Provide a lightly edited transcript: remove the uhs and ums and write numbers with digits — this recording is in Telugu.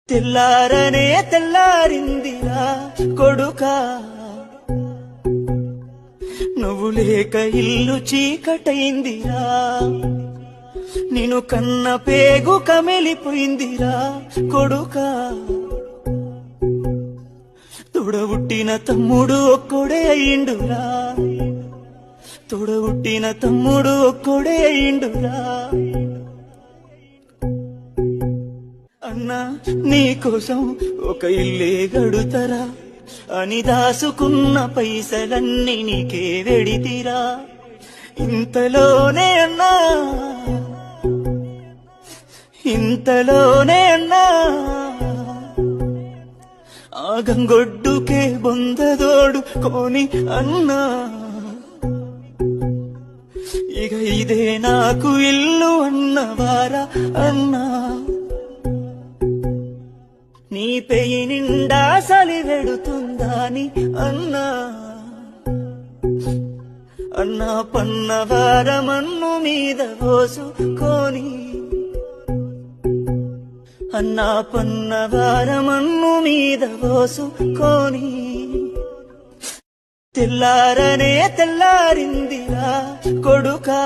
తెల్లారనే తెల్లారిందిరా కొడుకా, నువ్వు లేక ఇల్లు చీకటైందిరా. నిన్ను కన్న పేగు కమిలిపోయిందిరా కొడుకా. తోడబుట్టిన తమ్ముడు ఒక్కడే అయ్యిండురా, తోడబుట్టిన తమ్ముడు ఒక్కడే అయ్యిండురా. అన్నా నీకోసం ఒక ఇల్లే గడుతరా అని దాసుకున్న పైసలన్నీ నీకే వెడితిరా. ఇంతలోనే అన్నా, ఇంతలోనే అన్నా, ఆ గంగొడ్డుకే బొందదోడు కోని అన్నా. ఇక ఇదే నాకు ఇల్లు అన్నవారా అన్నా. నీ పెయి నిండా సలి వెడుతుందాని అన్నా. అన్నా పన్నవారమన్ను మీద పోసుకొని, అన్నా పన్నవారమన్ను మీద పోసుకొని. తెల్లారనే తెల్లారిందిరా కొడుకా.